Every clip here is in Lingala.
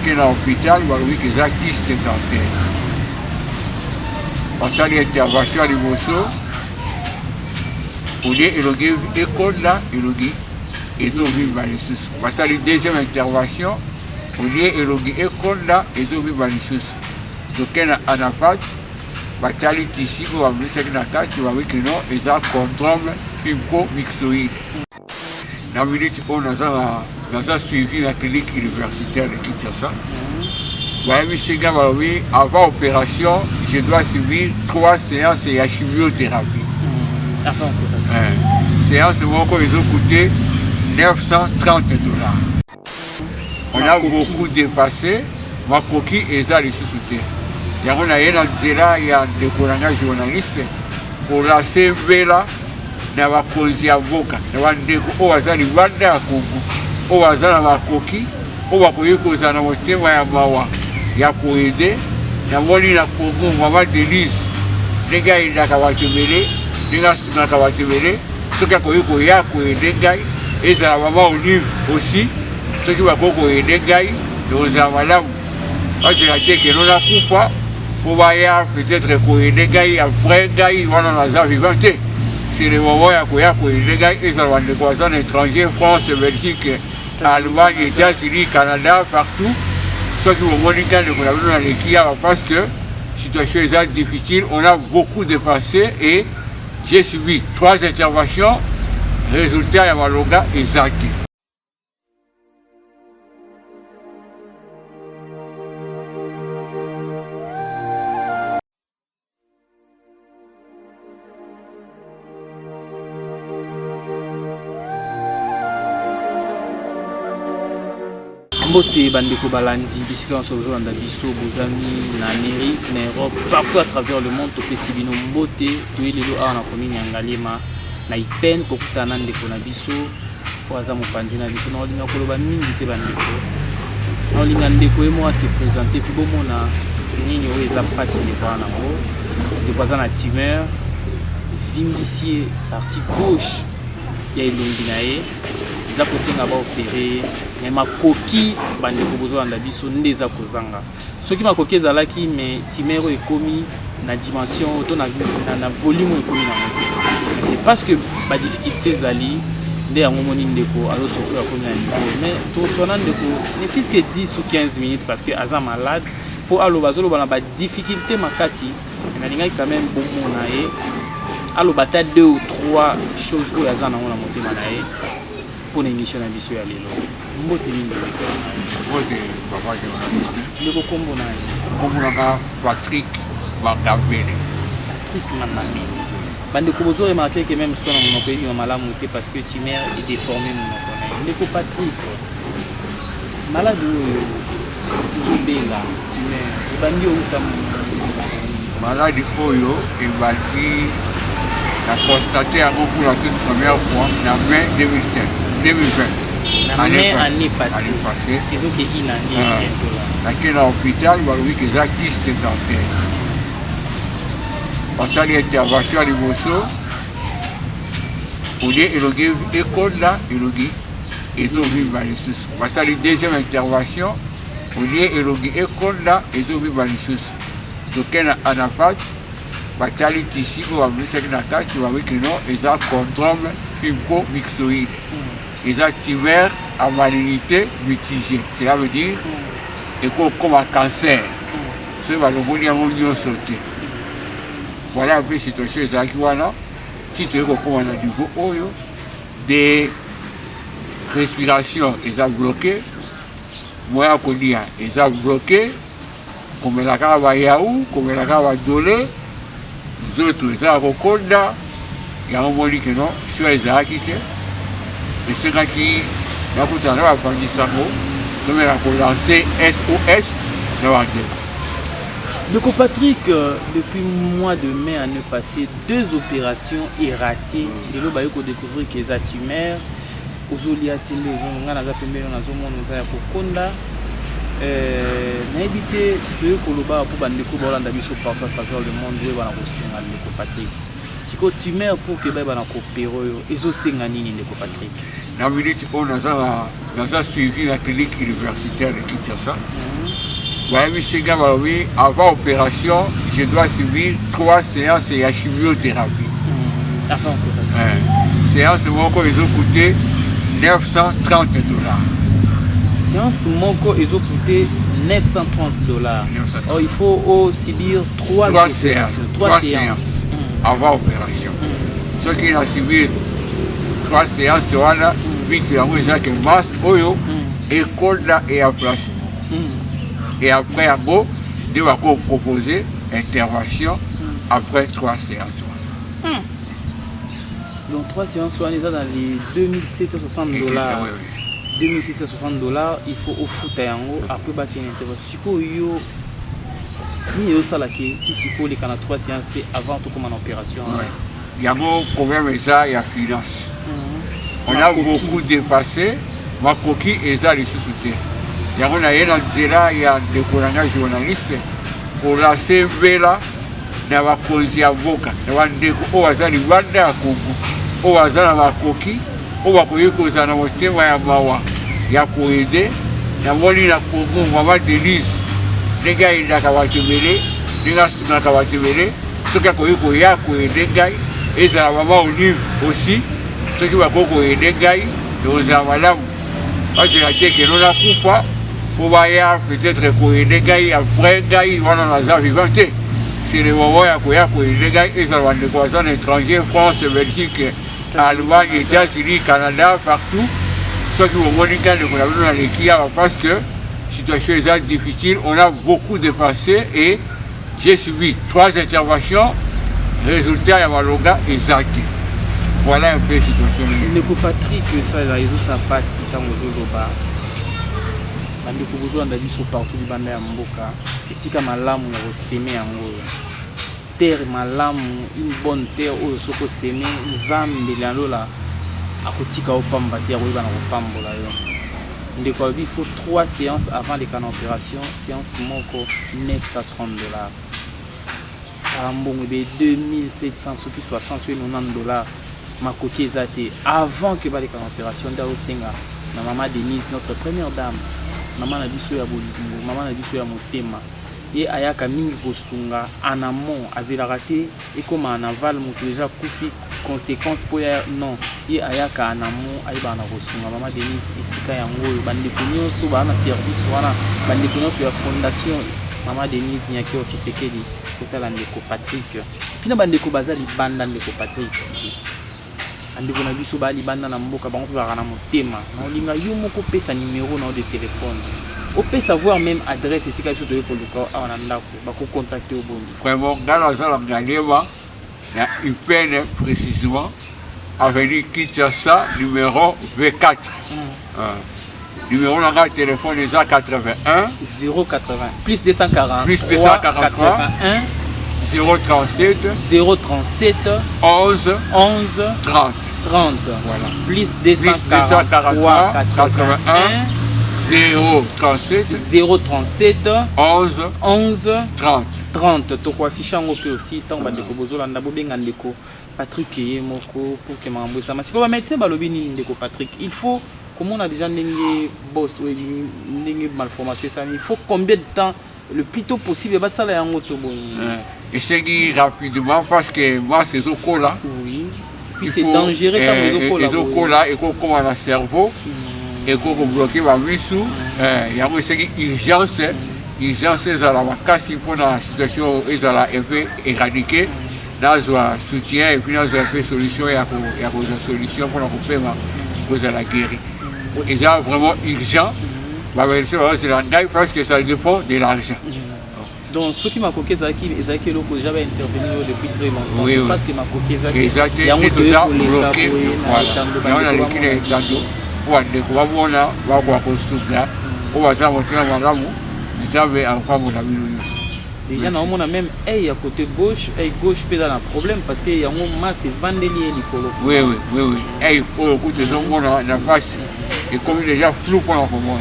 nakei na hôpital balobi ke eza kyste dentaire basali intervention ya liboso olie elongi ekonda elongi ezovimba lisusu basali deuxième intervention olie elongi ekonda ezovimba lisusu tokei na anapate batali tisi oyo babimisaki na kati babi keno eza condrome fibromyxoïde na minute oyo naza suivi na clinique universitaire de Kinshasa bayebisinga balobi avant opération je dois suivre 3 séances ya chimiothérapie séance moko ezocoûte $930. On a beaucoup dépassé makoki eza lisusu te yango naye na nzela ya ndeko na ngai journaliste kolasembela na bakonzi ya mboka na bandeko oyo baza libanda ya Kongo oyo baza na bakoki oyo bakoki kozala na motema ya mawa ya koede namoni na Kongo mama Denise ndenge ayendaka bato ebele ndenge asungaka bato ebele soki akoki koya koede ngai ezala mama Olive aussi soki bakoki koede ngai ekozala malamu bazela te keno nakufa po baya peut-être koede ngai après ngai wana naza vivant te c'est le moment ya koya koede ngai ezala bandeko baza na étranger France, Belgique, Allemagne, États-Unis, Canada, partout soki bomoni ngai ndeko na bino naleki awa parce que situation eza difficile, on a beaucoup dépensé et j'ai subi 3 interventions, résultat ya malonga ezaki. Mbote bandeko balandi bisika on se landa biso bozami na Amérique na Europe partout à travers le monde topesi bino mbote toyelelo awa na commune ya Ngalema na Ipene kokutana ndeko na biso oaza mopanzi na biso na olinga koloba mingi te bandeko na olinga ndeko emo a se présenter puis bomona nini oyo eza pasi ndeko wana ngo ndeko aza na tumeur vimbisie partie gauche ya elongi na ye eza kosenga ba opérer mais makoki bandeko bozolanda biso nde eza kozanga soki makoki ezalaki mais timero ekomi na dimension to na volume ekomi na mote mais c'est parce que ba difficulté ezali nde yango moni ndeko azosofrir akomi na niveau mais toswana ndeko ne fils que 10 ou 15 minutes parce que aza malade po aloba azoloba na ba difficulté makasi mais nalingaki quand même bomona ye aloba ta 2 ou 3 choses oyo aza nango na motema na ye pour l'émission de l'émission ya lelo mbote mingi mbote papa journaliste ndeko kombo na kombo Patrick Mangambele bandeko bozo remarquer que même son mon pays en malamu te parce que tumeur est déformé mon connaît ndeko Patrick malade oyo benga tumeur bandi outamu malade oyo ebandi a constaté yango pour la toute première fois en mai 2020. Année passée. Ils ont fait une année. Nakei na hôpital balobi ke eza kyste dentaire basali intervention ya liboso olie elongi ekonda elongi ezovimba lisusu basali deuxième intervention olie elongi ekonda ezovimba lisusu tokei na anapate batali tisi oyo babimisaki na kati babi keno eza condrome fibromyxoïde eza tumeur à malignité mitigée cela veut dire ekokoma cancer soki balongoli yango nyonso te voilà un peu situation ezalaki wana ti toyei kokoma na niveau oyo de respiration eza bloqué moya kolia eza bloqué komela kaka bayau komela kaka badole nzoto eza kokonda yango moni keno so ezalaki te esengaki nakutana na bapangisango tomela kolancer SOS na bandeko. Ndeko Patrick, depuis le mois de mai année passée, 2 opérations ratées. De l'eau, il faut découvrir que les tumeurs, aujourd'hui, à télé, on a des premiers, on a des hommes, on a des kokonda. N'habitez que Koloba pour bandeko bolanda biso partout à travers le monde où on a reçu Ndeko Patrick. Si ko tumeur pour que ba na kopéro ezo senga nini Ndeko Patrick. la minute où nous avons suivi la clinique universitaire de Kinshasa. Avant l'opération, je dois suivre 3 séances de chimiothérapie. Avant l'opération. Séance Moko, ils ont coûté $930. Séance Moko, ils ont coûté $930. Oh, il faut subir 3 séances. 3 séances avant l'opération. Ceux qui ont suivi 3 séances, voilà, vu qu'il y a une masse, école et à place. Et après, à beau, ils vont proposer intervention après 3 séances. Donc 3 séances, on est dans les $2760. Oui. $2760, il faut au foot après battre une intervention. Si vous avez les 3 séances avant tout comme en opération. Il y a un problème, il y a finance. On a beaucoup dépassé, ma coquille et ça les sous-soutés. Il y a des journalistes pour la CV là, il y a des avocats, il y a des au hasard ma coquille, on va courir que ça n'a pas été il y a pour aider, il y a pour maman Denise, les gars ils ont été mêlés, les gars ils ont été mêlés, ceux qui ont courir pour aider les gars, et ça va maman Olive aussi, ceux qui vont courir les gars, et aux amalams, parce que la tête que nous la coupe pas, pour voir peut-être courir les gars, après gars ils vont dans la vivante. C'est le moment où il y a les gars, ils ont des croissants étrangers, France, Belgique, Allemagne, États-Unis, Canada, partout. Ceux qui vont venir dans les clients parce que la situation est difficile, on a beaucoup dépensé et j'ai subi 3 interventions. Résultat, il y a Maloga exact. Voilà un peu la situation. Le Patrick, ça passe quand vous avez bandeko bozolanda biso partout libanda ya mboka esika malamu ya koseme yango terre malamu une bonne terre oyo soko seme nzambe lalola akotika opamba te akoyeba na kopambola yo ndeko abi faut 3 séances avant les canaux opération séance moko $930 alambongo be $2700 soki $690 makoki eza te avant que ba les canaux opération nda osenga na maman Denise notre première dame maman na biso ya bolingo maman na biso ya motema ye ayaka mingi kosunga en amont azelaka te ekoma en aval moto déjà kufi conséquence po ya non ye ayaka en amont ayeba na kosunga maman Denise esika yango oyo bandeko nyonso bana service wana bandeko nyonso ya fondation maman Denise nyaki o Tshisekedi kotala ndeko Patrick pina bandeko baza libanda ndeko Patrick andeko na biso ba libanda na mboka bango pe bana motema na olinga yo moko pesa numéro na de téléphone on peut savoir même adresse ici quelque chose de pour le corps on a ndako ba ko contacter au bon vraiment dans la salle Ngalema il y a une peine précisément avenue Kinshasa numéro V4 numéro de téléphone est 81 080 plus 240 plus 243 81 037 037 11 30 30 voilà plus 243 81 037 11 30 to ko afficher ngo pe aussi tant bandeko bozolanda bobenga ndeko Patrick ye moko pour que mambo ça masiko ba médecin balobi ni ndeko Patrick il faut comme on a déjà ndenge boss ou ndenge malformation ça il faut combien de temps le plus tôt possible ba sala yango to bon et c'est rapidement parce que moi c'est au cola oui puis c'est dangereux quand les au cola et comme on a cerveau et qu'on bloquer ma visu il y a aussi urgence à la makasi pour la situation et à la éradiquer dans un soutien et puis dans une solution et à une solution pour la paiement pour la guérir et ça vraiment urgent c'est la taille parce que ça dépend de l'argent. Donc ce qui m'a coqué c'est que l'on peut jamais intervenir depuis très longtemps. Oui, parce que m'a coqué c'est que il y a bloqué voilà on a l'équilibre tantôt pour découvrir voilà va quoi construire on va ça montrer madame vous avez encore mon ami déjà on a même à côté gauche peut dans un problème parce que il y a un masse vandelier Nicolo. Oui et pour le coup des on a la face et comme déjà flou pour le moment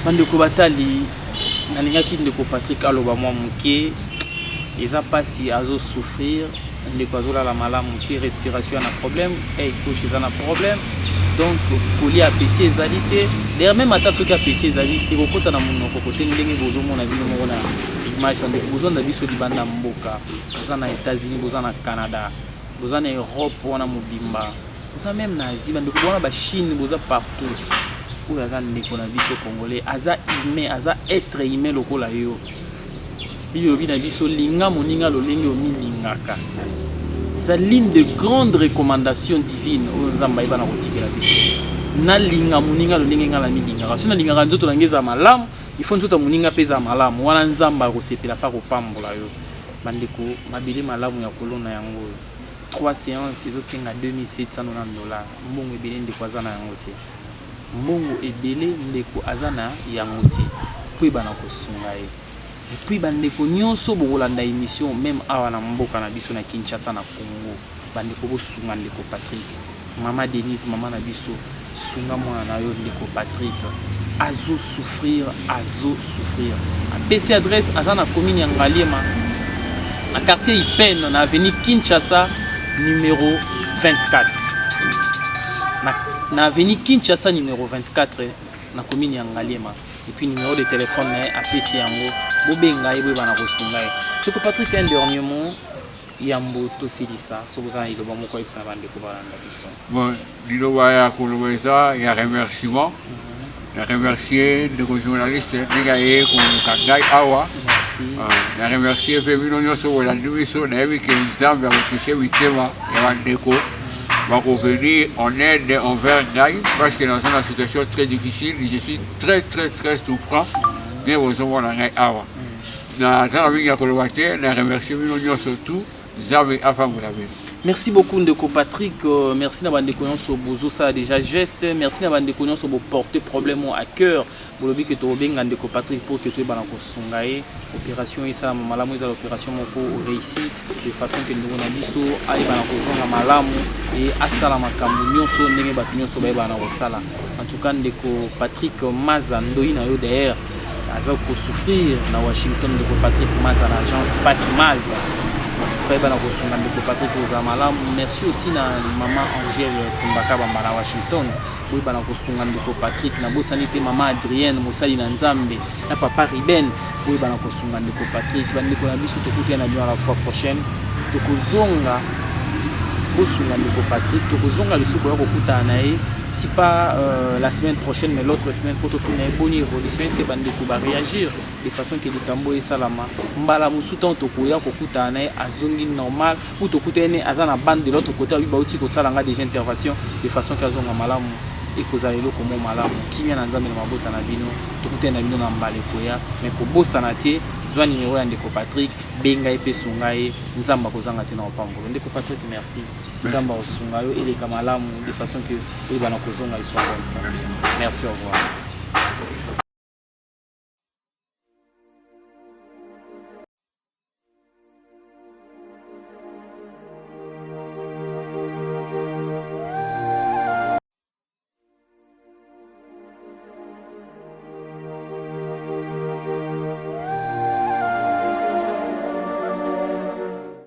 bandeko batali nalingaki ndeko Patrick aloba mwa moke eza pasi azo souffrir ndeko azolala malamu te, respiration na problème, et gauche eza na problème, donc kolia appétit ezali te. D'ailleurs même ata soki appétit ezali ekokota na monoko kote ndenge bozomona bino moko na image bandeko bozonda biso libanda mboka, boza na États-Unis, boza na Canada, boza na Europe wana mobimba, boza même na Asie, bandeko wana ba Chine, boza partout. Oyo aza ndeko na biso congolais, aza humain, aza être humain lokola yo. Bilobi na biso linga moninga lolenge omilingaka. C'est l'une des grandes recommandations divines oyo nzamba ibana kotikela biso. Na linga moninga lolenge ngala milingaka. Sona linga nzoto langeza malamu, il faut nzoto moninga peza malamu. Wana nzamba kosepela pa kopambola yo. Bandeko mabele malamu ya kolona yango. 3 séances ezosenga $2700. Mbongo ebele ndeko azana yango te. Mbongo ebele ndeko azana yango te. Po ibana kosunga ye. Et puis bandeko nyonso bokolanda émission même awa na mboka na biso na Kinshasa na Congo. Bandeko bosunga ndeko Patrick. Mama Denise, mama na biso, sunga mwana na yo ndeko Patrick. Azo souffrir. A PC adresse azana commune ya Ngaliema. Na quartier Ipene na avenue Kinshasa numéro 24. Na avenue Kinshasa numéro 24 na commune ya Ngaliema. Et puis numéro de téléphone à PC yango bobenga yebo bana kosunga ye. Ndeko Patrick un dernier mot yambo to silisa so bozana iloba moko yebisa bandeko balanda biso. Bon, liloba ya kolobeza ya remerciement. Na remercier ndeko journaliste nga ye ko kangai awa. Merci. Na remercier pe bino nyonso bolandi biso na yebi ke nzambe akotouche mitema ya bandeko. Va venir en aide envers Gaï parce que dans une situation très difficile, je suis très souffrant. Bien aux hommes dans Gaï Awa. Dans la vie de Kolowate, je remercie nous surtout. Merci beaucoup Ndeko Patrick, merci d'avoir déconnu sur Bozo, ça a déjà geste, merci d'avoir déconnu sur vos porter problème à cœur. Pour le but que tu as Ndeko Patrick pour que tu aies balance songaye, opération et ça malamu ça l'opération moko réussi de façon que nous on a biso aïe balance songa malamu et asala makambu nyonso ndenge batunyo so ba na sala. En tout cas Ndeko Patrick Maza ndoi na yo derrière aza ko souffrir na Washington. Ndeko Patrick Maza l'agence Patimaza. Merci aussi à maman Angèle Kumbaka Bambara Washington. Oui, Ndeko Patrick, na bosanité maman Adrienne Moussali Nanzambe, na papa Riben. Oui, Ndeko Patrick, bandeko na biso tokuti na la fois prochaine. Tokozonga bosunga Ndeko Patrick, tokozonga le suko kokuta nae. Si pas la semaine prochaine, mais l'autre semaine, pour tourner une bonne évolution, est-ce que Bandeko va réagir de façon que le tambour est salama. Mbala musutan tokoya kokuta ane azongi normal ou tokuta ene azana bande de l'autre côté oui bauti ko salanga des interventions de façon que azonga malamu et ko zalelo komo malamu kimia na nzambe na mabota na bino tokuta na bino na mbale koya mais ko bosana te zwa numéro ya Ndeko Patrick benga epe sungaye nzamba kozanga te na opambolo. Ndeko Patrick merci. Nzamba osungayo ele kamalamu de façon que oui bana kozonga ils sont comme ça. Merci, au revoir.